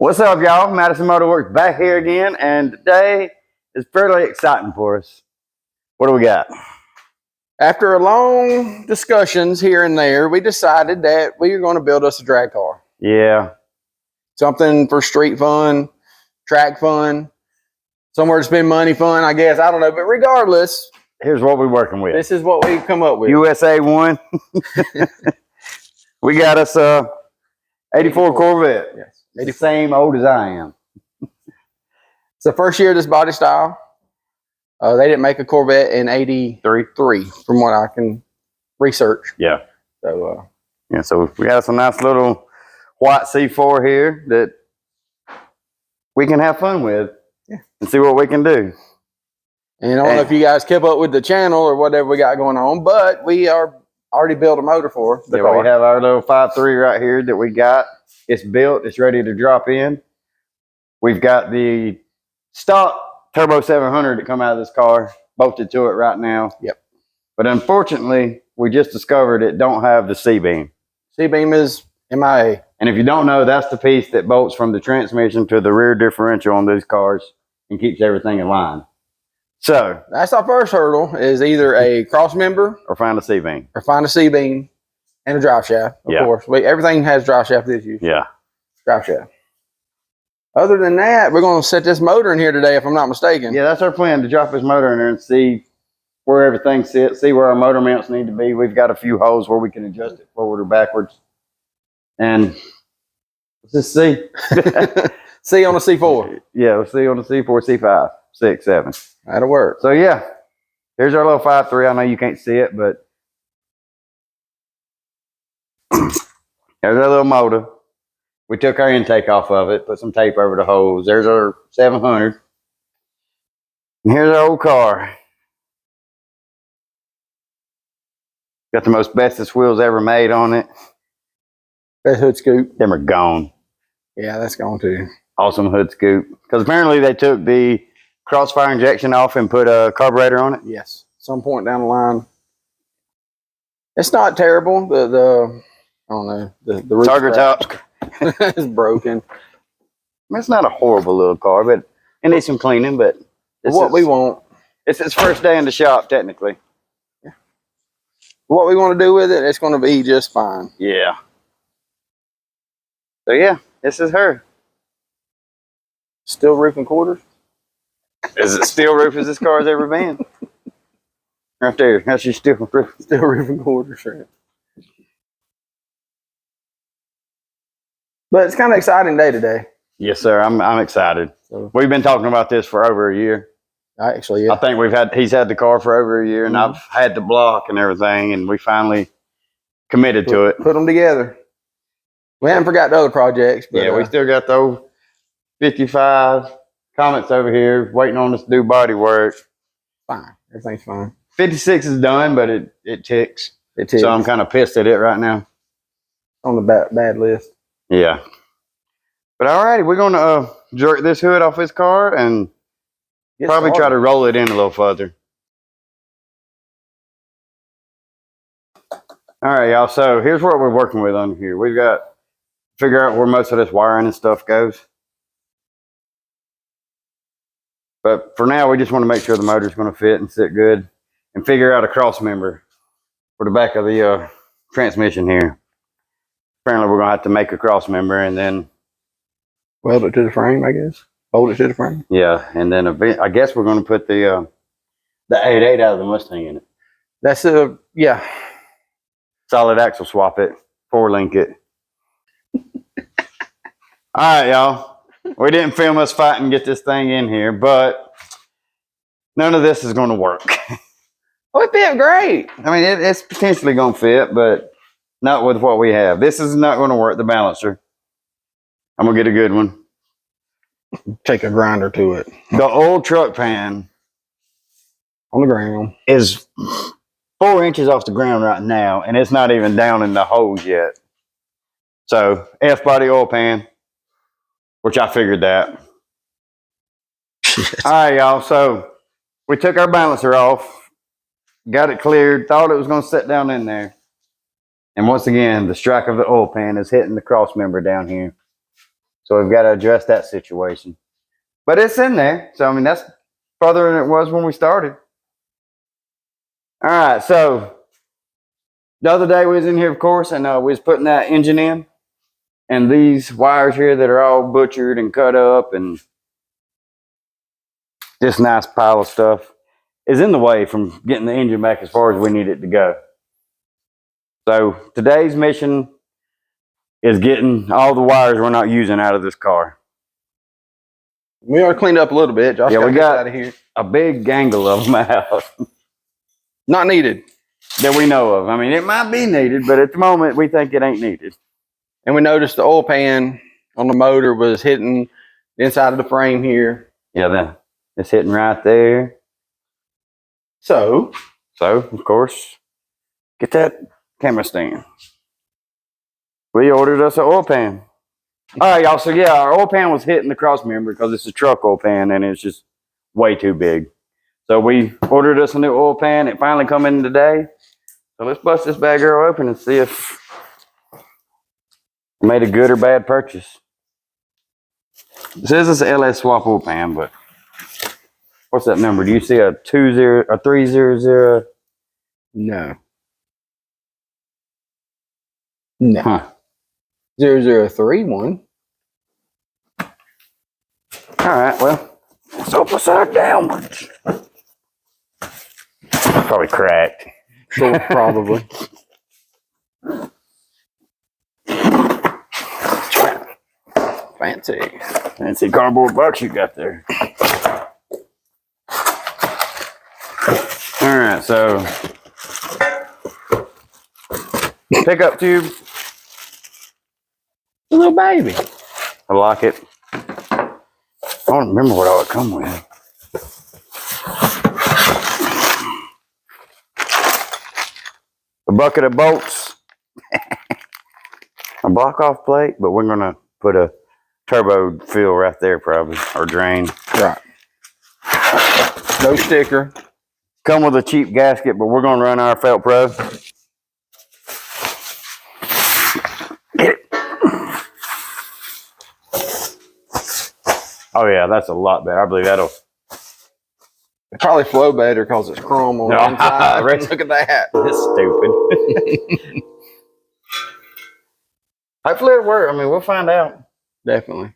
What's up, y'all? Madison Motor Works back here again, and today is fairly exciting for us. What do we got? After a long discussions here and there, we decided that we were going to build us a drag car. Yeah. Something for street fun, track fun, somewhere to spend money fun, I guess. I don't know. But regardless, here's what we're working with. This is what we've come up with. USA 1. We got us a 84 Corvette. Yes. The same old as I am. It's the first year of this body style. They didn't make a Corvette in '83, from what I can research. Yeah. So yeah. So we got some nice little white C4 here that we can have fun with. Yeah. And see what we can do. And I don't know if you guys kept up with the channel or whatever we got going on, but we are already built a motor for the car. We have our little 5.3 right here that we got. It's built. It's ready to drop in. We've got the stock Turbo 700 that come out of this car bolted to it right now. Yep. But unfortunately, we just discovered it don't have the C-beam. C-beam is MIA. And if you don't know, that's the piece that bolts from the transmission to the rear differential on these cars and keeps everything in line. So that's our first hurdle, is either a cross member or find a C-beam. Or find a C-beam and a drive shaft, of course. Everything has drive shaft issues. Yeah. Drive shaft. Other than that, we're going to set this motor in here today, if I'm not mistaken. Yeah, that's our plan, to drop this motor in there and see where everything sits, see where our motor mounts need to be. We've got a few holes where we can adjust it forward or backwards. And let's just see. See on the C4. Yeah, we'll see on the C4, C5, 6, 7. That'll work. So yeah, here's our little 5.3. I know you can't see it, but there's our little motor. We took our intake off of it, put some tape over the holes. There's our 700. And here's our old car. Got the most bestest wheels ever made on it. Best hood scoop. Them are gone. Yeah, that's gone too. Awesome hood scoop. Because apparently they took the crossfire injection off and put a carburetor on it. Yes. Some point down the line. It's not terrible. I don't know. The Target tops. It's broken. I mean, it's not a horrible little car, but it needs some cleaning. But what we want. It's its first day in the shop, technically. Yeah. What we want to do with it, it's going to be just fine. Yeah. So yeah, this is her. Steel roof and quarters. Is it steel roof as this car's ever been? Right there. That's your steel roof. Steel roof and quarters, right? But it's kind of exciting day today. Yes, sir. I'm excited. So, we've been talking about this for over a year. Actually, yeah. I think he's had the car for over a year, and I've had the block and everything, and we finally committed to it. Put them together. We haven't forgot the other projects. But, yeah, we still got those 55 comments over here waiting on us to do body work. Fine. Everything's fine. 56 is done, but it ticks. It ticks. So I'm kind of pissed at it right now. On the bad list. Yeah. But all righty, we're going to jerk this hood off this car and probably try to roll it in a little further. All right, y'all. So here's what we're working with on here. We've got to figure out where most of this wiring and stuff goes. But for now, we just want to make sure the motor's going to fit and sit good and figure out a cross member for the back of the transmission here. Apparently, we're going to have to make a cross member and then weld it to the frame, I guess. Hold it to the frame. Yeah, and then I guess we're going to put the 8.8 out of the Mustang in it. That's yeah. Solid axle swap it, 4-link it. All right, y'all. We didn't film us fighting and get this thing in here, but none of this is going to work. Oh, it fit great. I mean, it's potentially going to fit, but not with what we have. This is not going to work, the balancer. I'm going to get a good one. Take a grinder to it. The old truck pan on the ground is 4 inches off the ground right now, and it's not even down in the hose yet. So, F-body oil pan, which I figured that. All right, y'all. So, we took our balancer off, got it cleared, thought it was going to sit down in there. And once again, the strike of the oil pan is hitting the cross member down here. So we've got to address that situation. But it's in there. So, I mean, that's further than it was when we started. All right. So the other day we was in here, of course, and we was putting that engine in. And these wires here that are all butchered and cut up and this nice pile of stuff is in the way from getting the engine back as far as we need it to go. So today's mission is getting all the wires we're not using out of this car. We are cleaned up a little bit. Josh, Yeah, we got out of here. a big angle of them out. Not needed. That we know of. I mean, it might be needed, but at the moment we think it ain't needed. And we noticed the oil pan on the motor was hitting the inside of the frame here. Yeah, it's hitting right there. So, of course, get that camera stand. We ordered us an oil pan. All right, y'all. So, yeah, our oil pan was hitting the cross member because it's a truck oil pan and it's just way too big. So, we ordered us a new oil pan. It finally come in today. So, let's bust this bad girl open and see if we made a good or bad purchase. It says it's an LS swap oil pan, but what's that number? Do you see a 300? No. No. Huh. 0031. All right, well, it's upside downwards. Probably cracked. So probably. Fancy cardboard box you got there. All right, so pickup tube. A little baby. I like it. I don't remember what all it come with. A bucket of bolts. A block off plate, but we're gonna put a turbo fill right there probably, or drain. Right. No sticker. Come with a cheap gasket, but we're gonna run our Felt Pro. Get it. Oh yeah, that's a lot better. I believe that'll. It probably flow better because it's chrome on the inside. Look at that. That's stupid. Hopefully it'll work. I mean, we'll find out. Definitely.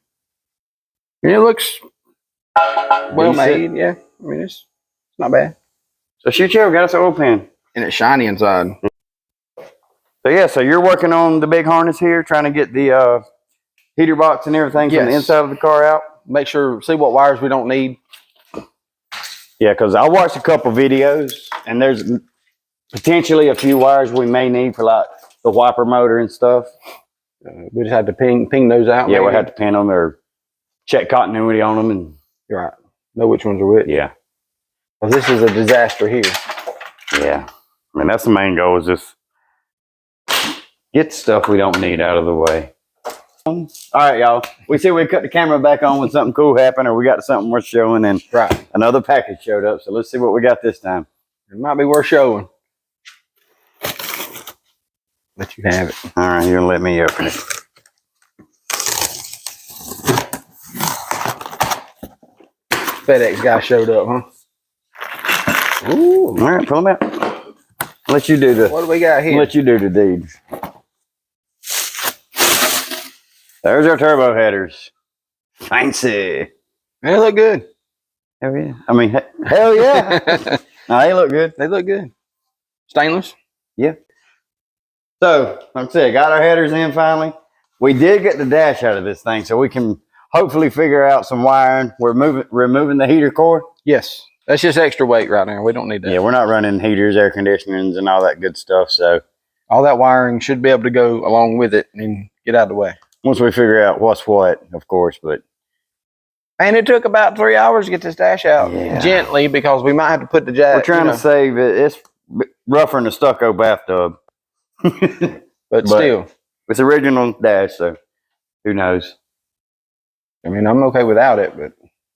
And it looks well made. Yeah. I mean, it's not bad. So shoot, got us an oil pan. And it's shiny inside. So yeah, so you're working on the big harness here, trying to get the heater box and everything from the inside of the car out. Make sure, see what wires we don't need. Yeah, because I watched a couple videos, and there's potentially a few wires we may need for like the wiper motor and stuff. We just have to ping those out. Yeah, we'll have to pin them or check continuity on them. And you're right. Know which ones are which. Yeah. Well, this is a disaster here. Yeah. I mean, that's the main goal, is just get stuff we don't need out of the way. All right, y'all. We said we'd cut the camera back on when something cool happened or we got something worth showing, and another package showed up. So let's see what we got this time. It might be worth showing. Let you have it. All right, you're gonna let me open it. FedEx guy showed up, huh? Ooh. All right, pull them out. I'll let you do the. What do we got here? I'll let you do the deeds. There's our turbo headers. Fancy. They look good. Hell yeah. I mean, hell yeah. No, they look good. They look good. Stainless? Yeah. So, like I said, got our headers in finally. We did get the dash out of this thing, so we can hopefully figure out some wiring. We're removing the heater core. Yes. That's just extra weight right now. We don't need that. Yeah, we're not running heaters, air conditionings, and all that good stuff. So all that wiring should be able to go along with it and get out of the way. Once we figure out what's what, of course, but. And it took about 3 hours to get this dash out gently, because we might have to put the jack. We're trying to save it. It's rougher than a stucco bathtub. but still. It's original dash, so who knows? I mean, I'm okay without it, but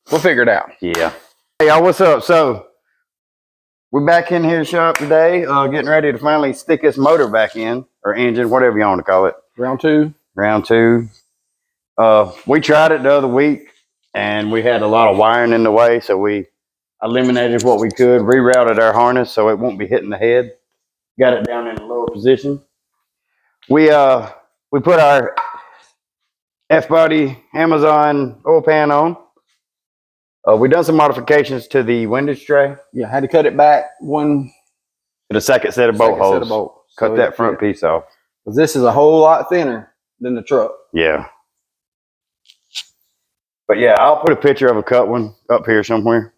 we'll figure it out. Yeah. Hey, y'all, what's up? So, we're back in here shop today, getting ready to finally stick this motor back in, or engine, whatever you want to call it. Round two. Round two. We tried it the other week, and we had a lot of wiring in the way, so we eliminated what we could, rerouted our harness so it won't be hitting the head. Got it down in a lower position. We put our F-body Amazon oil pan on. We done some modifications to the windage tray. Yeah, had to cut it back one. The second set of bolt holes. Cut So that front piece off. Because this is a whole lot thinner than the truck. Yeah. But yeah, I'll put a picture of a cut one up here somewhere.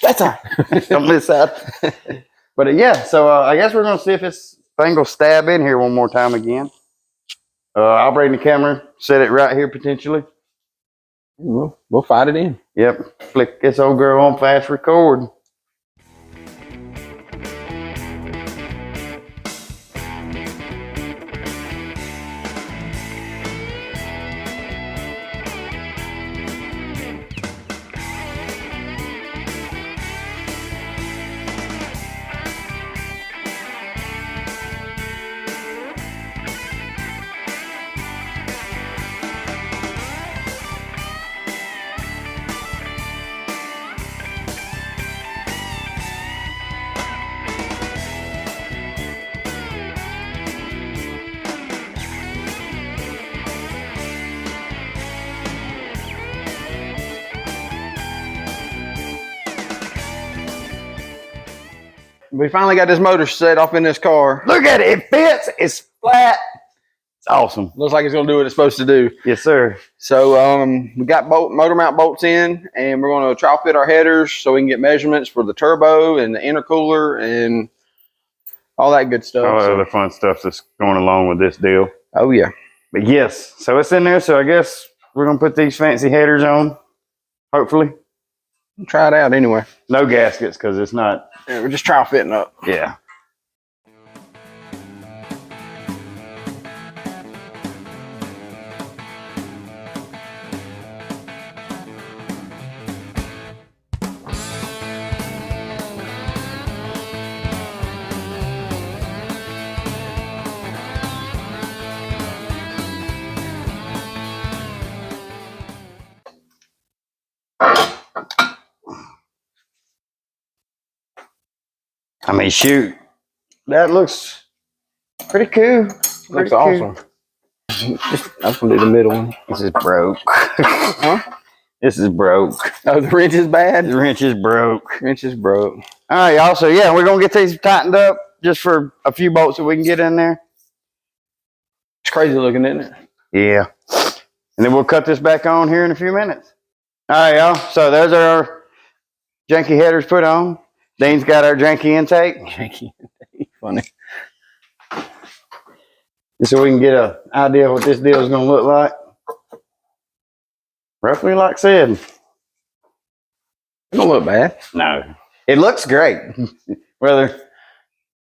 That's all right. Don't miss out. But yeah, so I guess we're going to see if this thing will stab in here one more time again. I'll bring the camera, set it right here potentially. We'll fight it in. Yep. Flick this old girl on fast record. We finally got this motor set off in this car. Look at it. It fits. It's flat. It's awesome. Looks like it's going to do what it's supposed to do. Yes, sir. So we got motor mount bolts in, and we're going to trial fit our headers so we can get measurements for the turbo and the intercooler and all that good stuff. All that other fun stuff that's going along with this deal. Oh, yeah. But yes, so it's in there. So I guess we're going to put these fancy headers on, hopefully. Try it out anyway. No gaskets because it's not. Yeah, we're just trial fitting up. Yeah. I mean, shoot, that looks pretty cool. Looks awesome. That's gonna do the middle one. This is broke. Huh? This is broke. Oh, the wrench is bad? The wrench is broke. Wrench is broke. All right, y'all. So yeah, we're gonna get these tightened up just for a few bolts that we can get in there. It's crazy looking, isn't it? Yeah. And then we'll cut this back on here in a few minutes. All right, y'all. So there's our janky headers put on. Dean's got our janky intake. Janky intake. Funny. Just so we can get an idea of what this deal is going to look like. Roughly like I said. It don't look bad. No. It looks great. Whether it's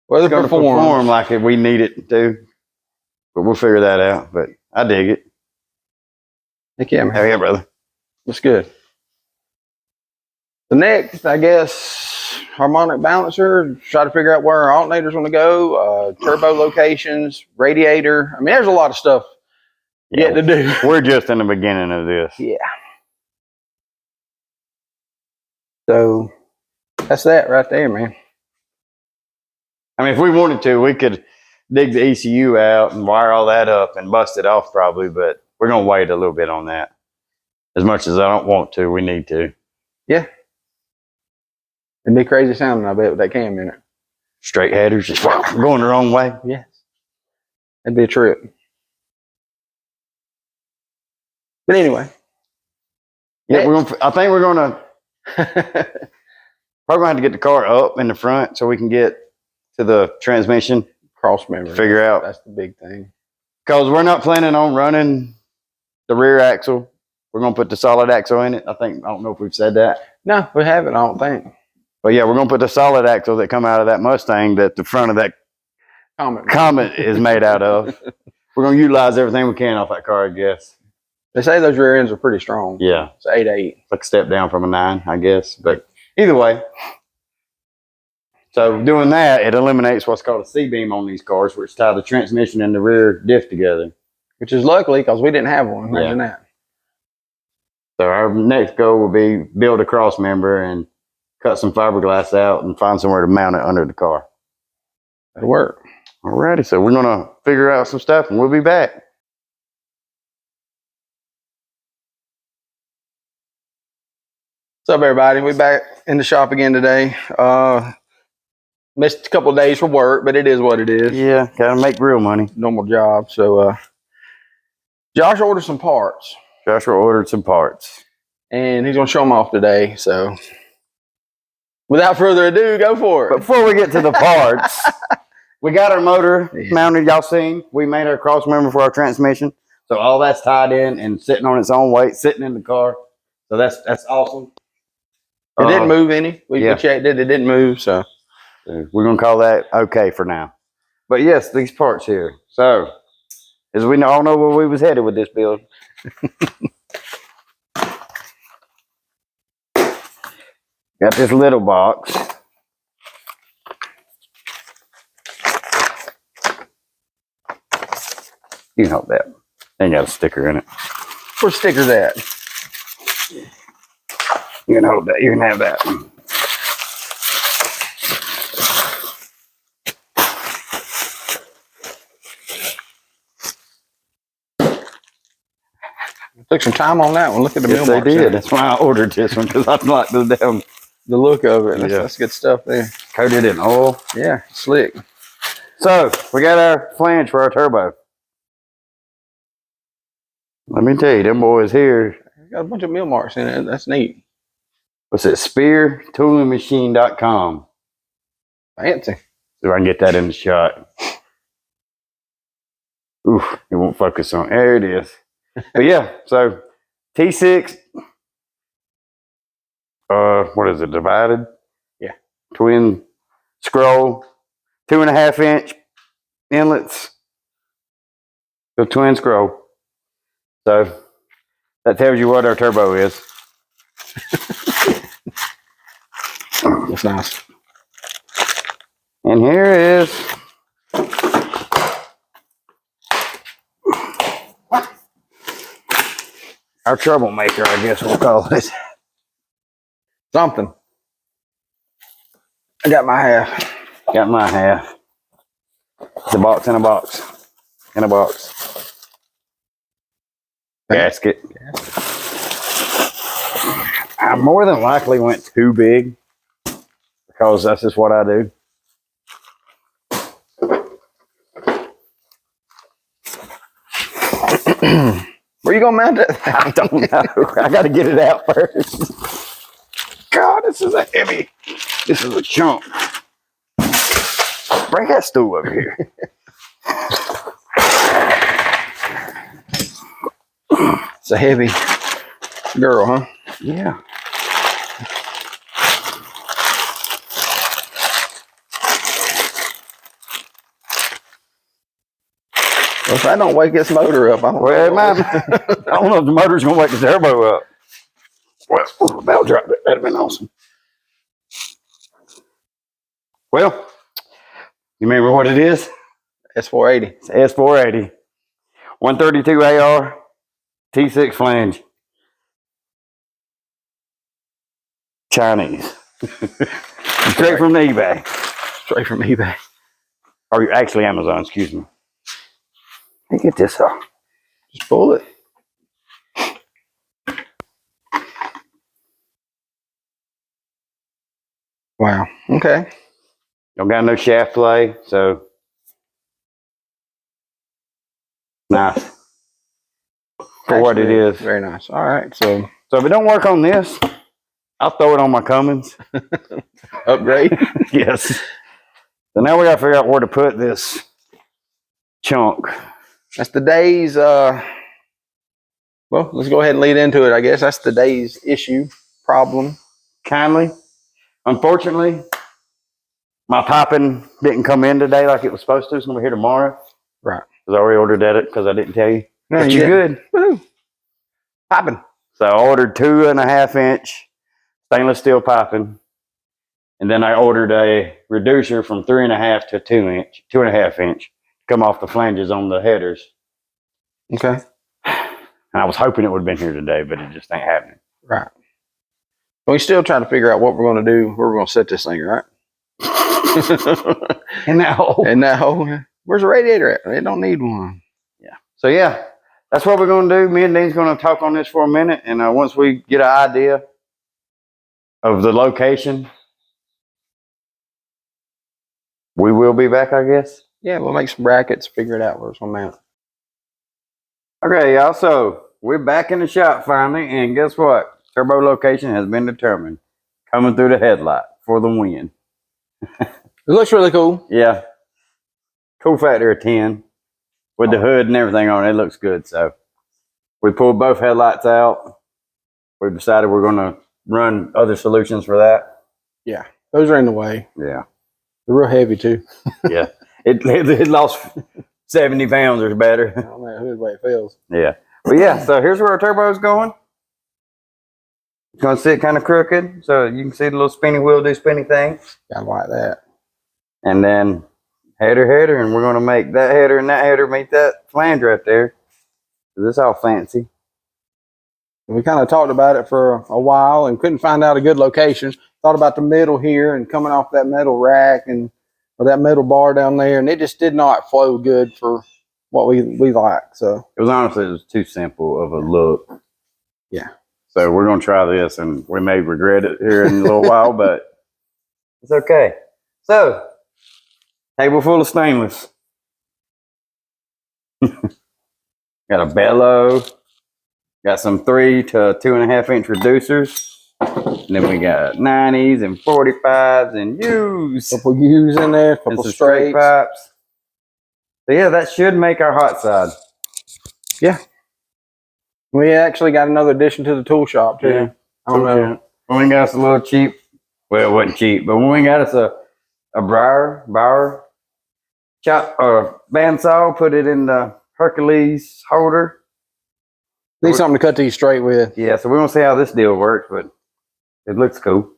going to perform like we need it to. But we'll figure that out. But I dig it. Heck yeah, man. Hell yeah, brother. Looks good. The next, I guess, harmonic balancer. Try to figure out where our alternators want to go. Turbo locations, radiator. I mean, there's a lot of stuff yet to do. We're just in the beginning of this. Yeah. So that's that right there, man. I mean, if we wanted to, we could dig the ECU out and wire all that up and bust it off probably, but we're going to wait a little bit on that. As much as I don't want to, we need to. Yeah. It'd be crazy sounding, I bet, with that cam in it. Straight headers just going the wrong way. Yes. That'd be a trip. But anyway. Yeah, I think we're going to probably have to get the car up in the front so we can get to the transmission. Cross member. Figure out. That's the big thing. Because we're not planning on running the rear axle. We're going to put the solid axle in it. I don't know if we've said that. No, we haven't, I don't think. But yeah, we're going to put the solid axle that come out of that Mustang that the front of that Comet is made out of. We're going to utilize everything we can off that car, I guess. They say those rear ends are pretty strong. Yeah. It's 8.8. Like a step down from a 9, I guess. But either way. So doing that, it eliminates what's called a C-beam on these cars, which tie the transmission and the rear diff together. which is luckily because we didn't have one. Imagine that. So our next goal will be build a cross member and cut some fiberglass out and find somewhere to mount it under the car. That'll work. Alrighty, so we're gonna figure out some stuff and we'll be back. What's up, everybody? We're back in the shop again today. Missed a couple of days for work, but it is what it is. Yeah, gotta make real money. Normal job. So Josh ordered some parts. Joshua ordered some parts. And he's gonna show them off today. So without further ado, go for it. Before we get to the parts, we got our motor mounted, y'all seen. We made our cross member for our transmission. So all that's tied in and sitting on its own weight, sitting in the car. So that's awesome. It didn't move any. We checked it. It didn't move. So we're going to call that okay for now. But yes, these parts here. So as we all know where we was headed with this build. Got this little box. You can hold that. Ain't got a sticker in it. Where's stickers at? You can hold that. You can have that one. Took some time on that one. Look at the Yes, they did. That's why I ordered this one, because I like the look of it. That's good stuff there. Coated in oil. Yeah, slick. So we got our flange for our turbo. Let me tell you, them boys here. Got a bunch of mill marks in it. That's neat. What's it? SpearToolingMachine.com. Fancy. See if I can get that in the shot. Oof, it won't focus on. There it is. But yeah, so T6. What is it? Divided? Yeah. Twin scroll. 2.5 inch inlets. The twin scroll. So that tells you what our turbo is. That's nice. And here is our troublemaker, I guess we'll call it. Something. I got my half. Got my half. It's a box in a box. In a box. Gasket. I more than likely went too big because that's just what I do. Where you gonna mount it? I don't know. I got to get it out first. God, this is a heavy. This is a chunk. Bring that stool over here. It's a heavy girl, huh? Yeah. Well, if I don't wake this motor up, I don't Well, I don't know if the motor's going to wake the turbo up. Well, about dropped it. That'd have been awesome. Well, you remember what it is? S480. It's S480. 132 AR, T6 flange. Chinese. Straight from eBay. Straight from eBay. Or actually Amazon, excuse me. Let me get this off. Just pull it. Wow. Okay. Don't got no shaft play, so nice. For what it is. Very nice. All right. So if it don't work on this, I'll throw it on my Cummins. upgrade. Yes. So now we got to figure out where to put this chunk. That's the day's, well, let's go ahead and lead into it, I guess. That's the day's issue, problem. Kindly. Unfortunately, my piping didn't come in today like it was supposed to. It's going to be here tomorrow. Right. Because I already ordered that because I didn't tell you. No, but you're good. Woo. Piping. So I ordered 2.5 inch stainless steel piping. And then I ordered a reducer from 3.5 to 2 inch, 2.5 inch, come off the flanges on the headers. Okay. And I was hoping it would have been here today, but it just ain't happening. Right. We still trying to figure out what we're going to do, where we're going to set this thing, right? In that hole. In that hole. Where's the radiator at? It don't need one. Yeah. So yeah, that's what we're going to do. Me and Dean's going to talk on this for a minute. And once we get an idea of the location, we will be back, I guess. Yeah, we'll make some brackets, figure it out where it's going to mount. Okay, y'all. So we're back in the shop finally. And guess what? Turbo location has been determined. Coming through the headlight for the win. It looks really cool. Yeah. Cool factor of 10. With the hood and everything on it, it looks good. So we pulled both headlights out. We've decided we're going to run other solutions for that. Yeah, those are in the way. Yeah. They're real heavy too. Yeah. It lost 70 pounds or better. I don't know who the way it feels. Yeah. But yeah, so here's where our turbo's going. It's going to sit kind of crooked. So you can see the little spinny wheel do spinny things. Kind of like that. And then header, and we're going to make that header and that header meet that flange right there. This is all fancy. We kind of talked about it for a while and couldn't find out a good location. Thought about the middle here and coming off that metal rack and or that metal bar down there, and it just did not flow good for what we like. So It was too simple of a look. Yeah. So we're going to try this, and we may regret it here in a little while, but it's okay. So, table full of stainless. Got a bellow. Got some 3 to 2.5 inch reducers. And then we got 90s and 45s and U's. couple U's in there, And couple some straight straights. pipes. So yeah, that should make our hot side. Yeah. We actually got another addition to the tool shop too. Yeah. I don't know. When we got us a little cheap, well, it wasn't cheap, but when we got us a Bauer chop or bandsaw, put it in the Hercules holder. Need something to cut these straight with. Yeah, so we're gonna see how this deal works, but it looks cool.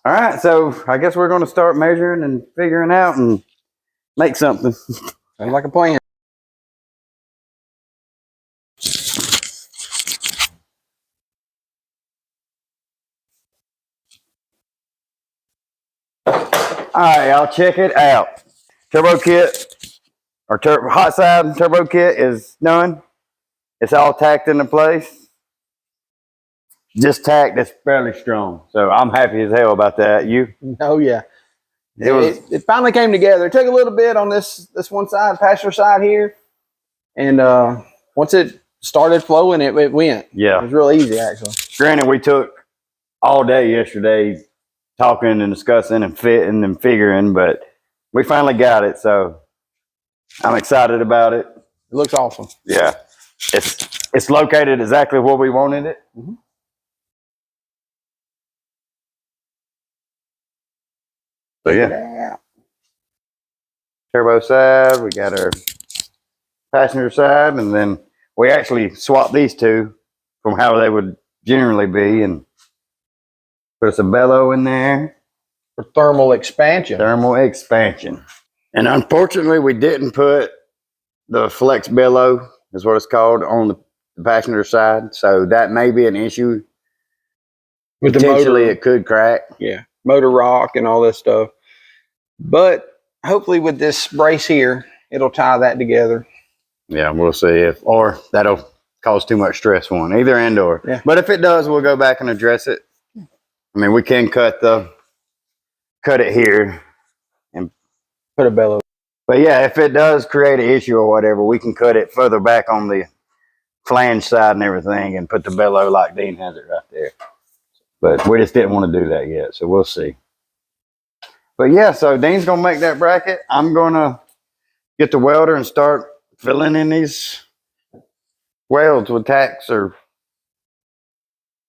All right, so I guess we're gonna start measuring and figuring out and make something. Sounds like a plan. All right, y'all, check it out. Turbo kit, or hot side turbo kit is done. It's all tacked into place. Just tacked, it's fairly strong. So I'm happy as hell about that. You? Oh yeah. It finally came together. It took a little bit on this one side, passenger side here. And once it started flowing, it went. Yeah. It was real easy actually. Granted, we took all day yesterday talking and discussing and fitting and figuring, but we finally got it. So I'm excited about it. It looks awesome. Yeah. It's located exactly where we wanted it. Mm-hmm. So yeah. Turbo side, we got our passenger side, and then we actually swapped these two from how they would generally be and put us a bellow in there. For thermal expansion. Thermal expansion. And unfortunately, we didn't put the flex bellow, is what it's called, on the passenger side. So that may be an issue. With the Potentially, motor. it could crack. Yeah. Motor rock and all this stuff. But hopefully with this brace here, it'll tie that together. Yeah, we'll see or that'll cause too much stress for one, either and or. Yeah. But if it does, we'll go back and address it. I mean, we can cut it here and put a bellow. But yeah, if it does create an issue or whatever, we can cut it further back on the flange side and everything and put the bellow like Dean has it right there. But we just didn't want to do that yet, so we'll see. But yeah, so Dean's going to make that bracket. I'm going to get the welder and start filling in these welds with tacks and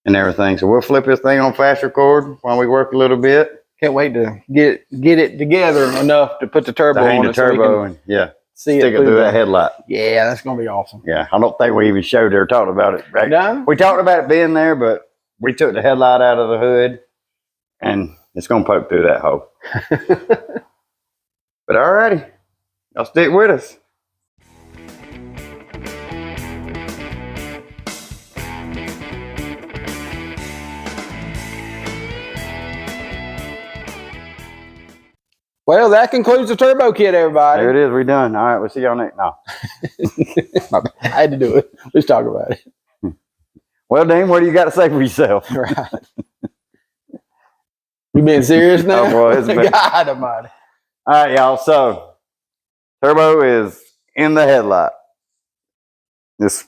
everything. So we'll flip this thing on fast record while we work a little bit. Can't wait to get it together enough to put the turbo on the it turbo so we can and yeah, see stick it through that headlight. Yeah, that's going to be awesome. Yeah, I don't think we even showed it or talked about it. Right? No? We talked about it being there, but we took the headlight out of the hood and it's going to poke through that hole. But alrighty, y'all stick with us. Well, that concludes the turbo kit, everybody. There it is. We're done. All right. We'll see y'all next. No. My bad. I had to do it. Let's talk about it. Well, Dean, what do you got to say for yourself? Right. You being serious now? Oh, boy, it's been... God almighty. All right, y'all. So, turbo is in the headlight. It's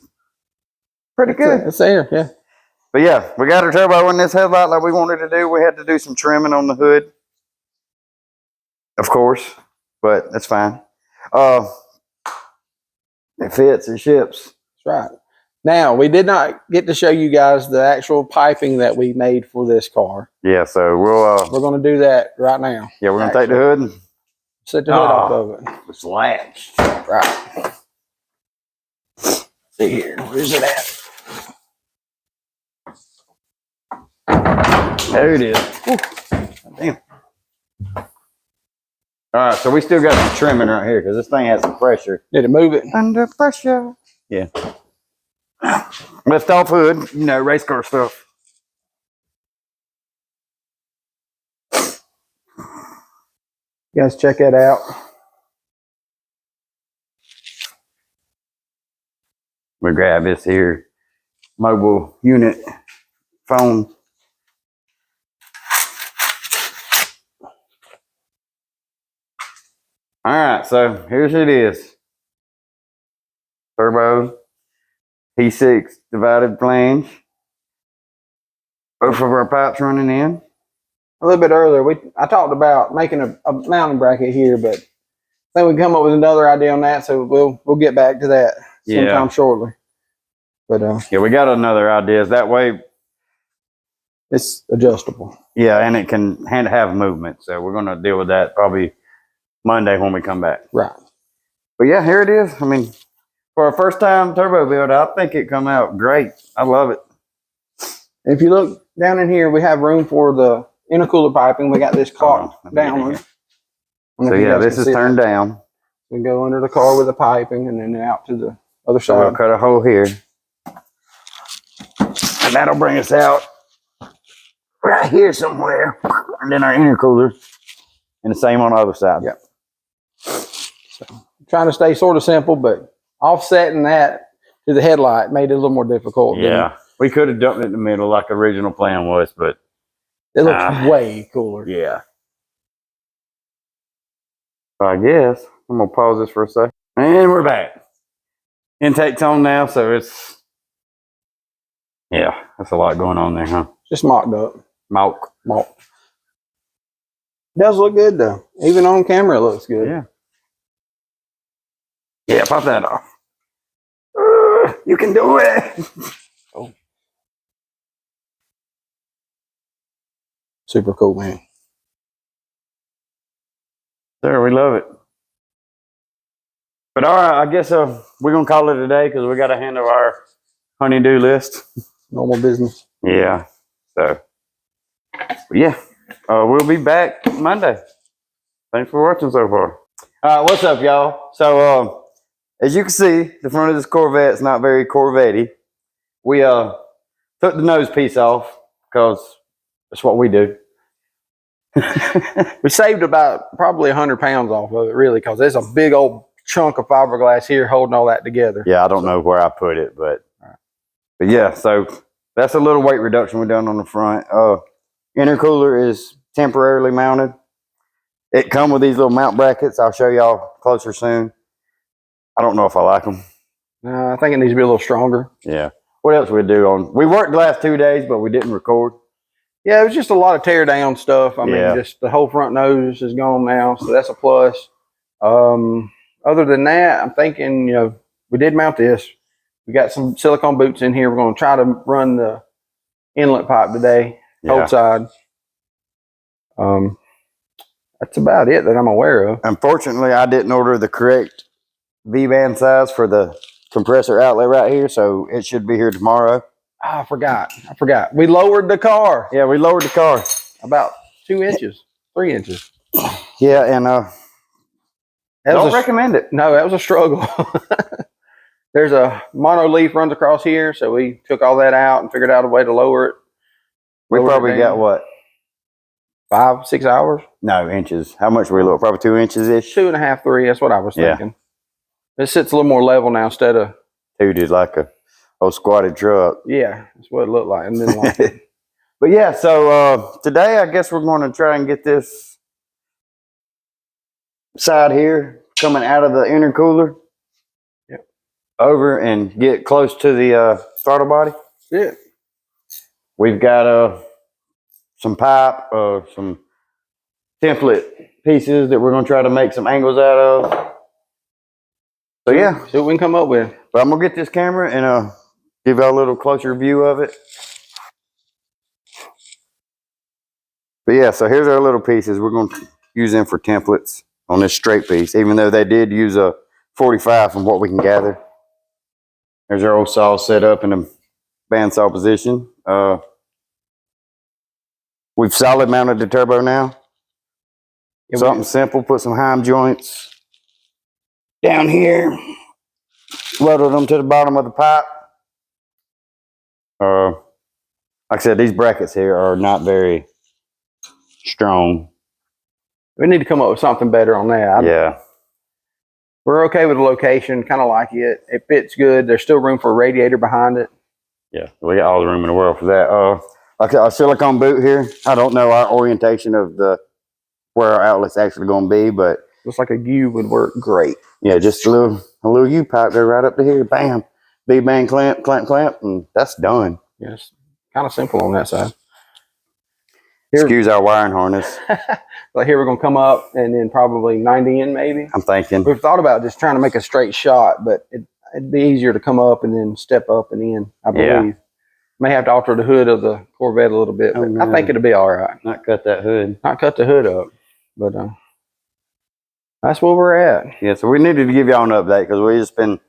pretty good. It's there, yeah. But yeah, we got our turbo in this headlight like we wanted to do. We had to do some trimming on the hood, of course, but that's fine. It fits, it ships. That's right. Now, we did not get to show you guys the actual piping that we made for this car. Yeah, so we're going to do that right now. Yeah, we're going to take the hood and set the hood off of it. It's latched. Right. See here. Where's it at? There it is. Ooh. Damn. All right, so we still got some trimming right here because this thing has some pressure. Did it move it? Under pressure. Yeah. Lift off hood, you know, race car stuff. You guys check that out. We grab this here mobile unit phone. All right, so here's it is. Turbo, P6 divided flange. Both of our pipes running in. A little bit earlier, I talked about making a mounting bracket here, but I think we come up with another idea on that, so we'll get back to that sometime shortly. But yeah, we got another idea. That way, it's adjustable. Yeah, and it can have movement. So we're gonna deal with that probably Monday when we come back. Right. But yeah, here it is. I mean, for a first time turbo build, I think it come out great. I love it. If you look down in here, we have room for the intercooler piping. We got this clock downward. So yeah, this is turned down. We go under the car with the piping and then out to the other side. So we'll cut a hole here. And that'll bring us out right here somewhere. And then our intercooler. And the same on the other side. Yep. So, trying to stay sort of simple, but offsetting that to the headlight made it a little more difficult. Yeah. We could have dumped it in the middle like the original plan was, but it looks way cooler. Yeah. So I guess I'm going to pause this for a second. And we're back. Intake's on now, so it's, yeah, that's a lot going on there, huh? Just mocked up. Mock. Does look good though. Even on camera it looks good. Yeah. Yeah, pop that off. You can do it. Oh. Super cool, man. Sir, we love it. But all right, I guess we're going to call it a day because we got to handle our honey-do list. Normal business. Yeah. So, yeah. We'll be back Monday. Thanks for watching so far. All right, what's up, y'all? So, as you can see, the front of this Corvette is not very Corvette-y. We took the nose piece off because that's what we do. We saved about probably 100 pounds off of it, really, because there's a big old chunk of fiberglass here holding all that together. Yeah, I don't know where I put it, but yeah, so that's a little weight reduction we're done on the front. Intercooler is temporarily mounted. It come with these little mount brackets. I'll show y'all closer soon. I don't know if I like them. I think it needs to be a little stronger. Yeah. What else we do on? We worked the last 2 days, but we didn't record. Yeah, it was just a lot of tear down stuff. I mean, just the whole front nose is gone now, so that's a plus. Other than that, I'm thinking, we did mount this. We got some silicone boots in here. We're going to try to run the inlet pipe today, cold side. That's about it that I'm aware of. Unfortunately, I didn't order the correct V-band size for the compressor outlet right here, so it should be here tomorrow. Oh, I forgot. We lowered the car. Yeah, we lowered the car. About 2 inches, 3 inches. Yeah, and don't recommend it. No, that was a struggle. There's a mono leaf runs across here, so we took all that out and figured out a way to lower it. We probably got what? 5-6 hours? No, inches. How much we look? Probably 2 inches ish. 2.5, 3. That's what I was thinking. It sits a little more level now instead of 2 did like a old squatted truck. yeah. That's what it looked like. And then like But yeah, so today I guess we're going to try and get this side here coming out of the intercooler. Yep. Over and get close to the throttle body. yeah. We've got some pipe, some template pieces that we're going to try to make some angles out of. So yeah, See what we can come up with. but I'm going to get this camera and give y'all a little closer view of it. But yeah, so here's our little pieces. We're going to use them for templates on this straight piece, even though they did use a 45 from what we can gather. There's our old saw set up in a bandsaw position. We've solid mounted the turbo now. Yeah, Something simple, put some heim joints down here, welded them to the bottom of the pipe. Like I said, these brackets here are not very strong. We need to come up with something better on that. Yeah. We're okay with the location, kind of like it. It fits good. There's still room for a radiator behind it. Yeah, we got all the room in the world for that. Like our silicone boot here, I don't know our orientation of where our outlet's actually going to be, but Looks like a U would work great. yeah, just a little U pipe go right up to here, bam, B-bang clamp, and that's done. Yes, kind of simple on that side. Excuse our wiring harness. Like here we're going to come up and then probably 90 in maybe. I'm thinking. We've thought about just trying to make a straight shot, but it'd be easier to come up and then step up and in, I believe. Yeah. May have to alter the hood of the Corvette a little bit, but I think it'll be all right. Not cut that hood. Not cut the hood up, but that's where we're at. Yeah, so we needed to give y'all an update because we just been,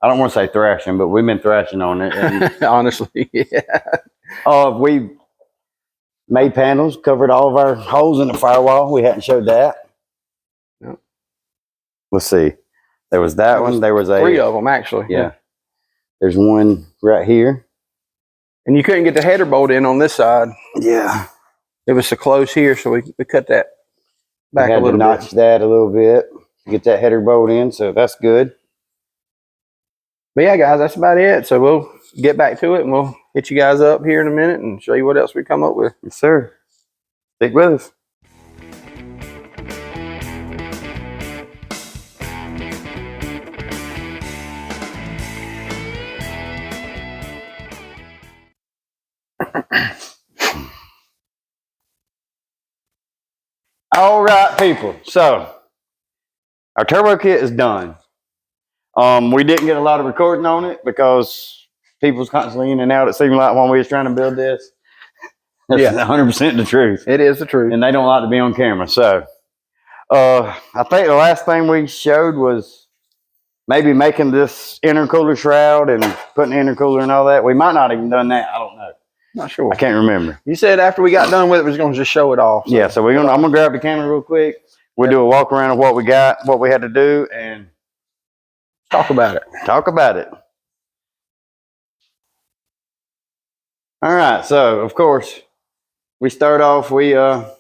I don't want to say thrashing, but we've been thrashing on it. And, Honestly, yeah. we made panels, covered all of our holes in the firewall. We hadn't showed that. Yep. Let's see. There was that one. There was 3 of them, actually. Yeah. There's one right here. And you couldn't get the header bolt in on this side. Yeah. It was so close here, so we cut that back We had a little to notch bit. that a little bit, get that header bolt in, so that's good. But yeah, guys, that's about it. So we'll get back to it, and we'll hit you guys up here in a minute and show you what else we come up with. Yes, sir. Stick with us. All right, people. So our turbo kit is done. We didn't get a lot of recording on it because people was constantly in and out. It seemed like when we was trying to build this. That's 100% the truth. It is the truth. And they don't like to be on camera. So I think the last thing we showed was maybe making this intercooler shroud and putting the intercooler and all that. We might not have even done that. I don't know. Not sure. I can't remember. You said after we got done with it, we was going to just show it off. So. Yeah, so I'm going to grab the camera real quick. We'll do a walk around of what we got, what we had to do, and talk about it. Talk about it. All right, so of course we start off. We got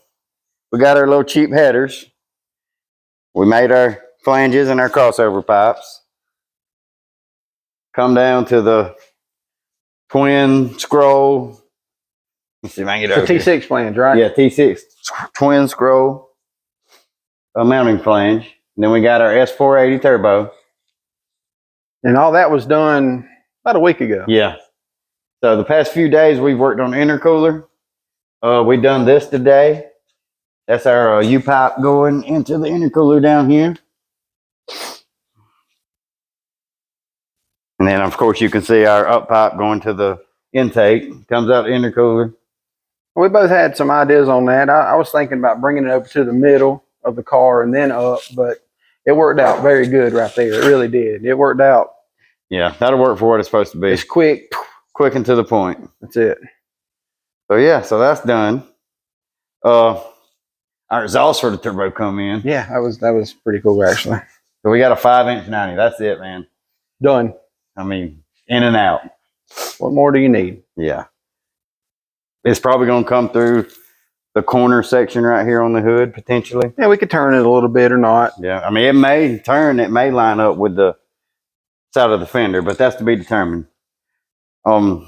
our little cheap headers. We made our flanges and our crossover pipes. Come down to the twin scroll. Let's see if I can get the T6 flange, right? Yeah, T6 twin scroll mounting flange. And then we got our S480 turbo. And all that was done about a week ago. Yeah. So the past few days we've worked on the intercooler. We done this today. That's our U-pipe going into the intercooler down here. And then of course you can see our up pipe going to the intake. Comes out the intercooler. We both had some ideas on that. I was thinking about bringing it over to the middle of the car and then up, but it worked out very good right there. It really did. It worked out. Yeah, that'll work for what it's supposed to be. It's quick. Quick and to the point. That's it. So yeah, so that's done. Our exhaust for the turbo come in. Yeah, that was pretty cool actually. So we got a 5-inch 90. That's it, man. Done. I mean, in and out. What more do you need? Yeah. It's probably going to come through the corner section right here on the hood potentially. Yeah, we could turn it a little bit or not. Yeah, I mean, it may turn, it may line up with the side of the fender, but that's to be determined. And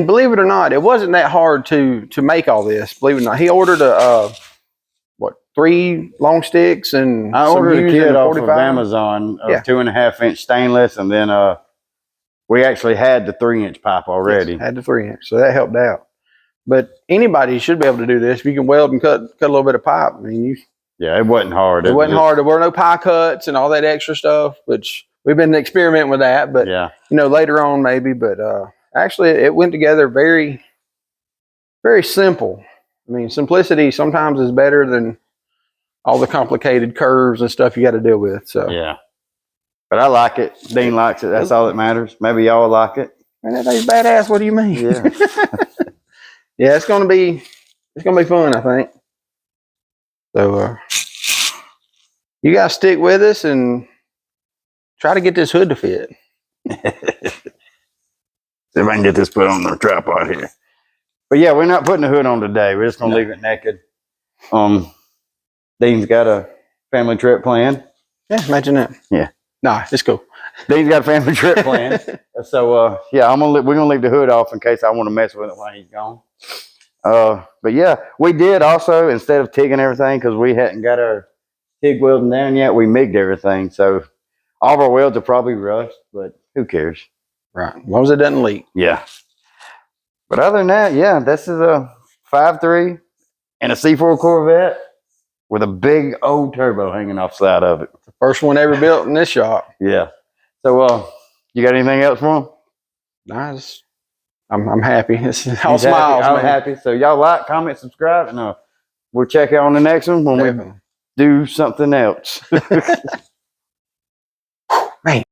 believe it or not, it wasn't that hard to make all this. Believe it or not, he ordered a 3 long sticks and I ordered a kit off of 45. Amazon of 2.5-inch stainless, and then we actually had the 3-inch pipe already. Yes, had the 3-inch, so that helped out. But anybody should be able to do this if you can weld and cut a little bit of pipe. I mean, yeah, it wasn't hard. It wasn't hard. There were no pie cuts and all that extra stuff, which we've been experimenting with that. But yeah, later on maybe. But actually, it went together very, very simple. I mean, simplicity sometimes is better than all the complicated curves and stuff you got to deal with. So yeah, but I like it. Dean likes it. That's all that matters. Maybe y'all like it. Man, that thing's badass. What do you mean? Yeah, yeah, it's gonna be fun, I think. So you guys stick with us and try to get this hood to fit. See if I can get this put on the tripod here. But yeah, we're not putting the hood on today. We're just gonna leave it naked. Dean's got a family trip planned. Yeah, imagine that. Yeah. Nah, it's cool. Dean's got a family trip planned. So yeah, we're gonna leave the hood off in case I want to mess with it while he's gone. But yeah, we did also, instead of TIGging everything, because we hadn't got our TIG welding down yet, we MIG'd everything. So all of our welds are probably rust, but who cares? Right, as long as it doesn't leak. Yeah. But other than that, yeah, this is a 5.3 and a C4 Corvette with a big old turbo hanging off the side of it. The first one ever built in this shop. Yeah. So you got anything else for him? Nice. I'm happy. It's all smiles. I'm happy. So y'all like, comment, subscribe, and we'll check out on the next one when we do something else. Man.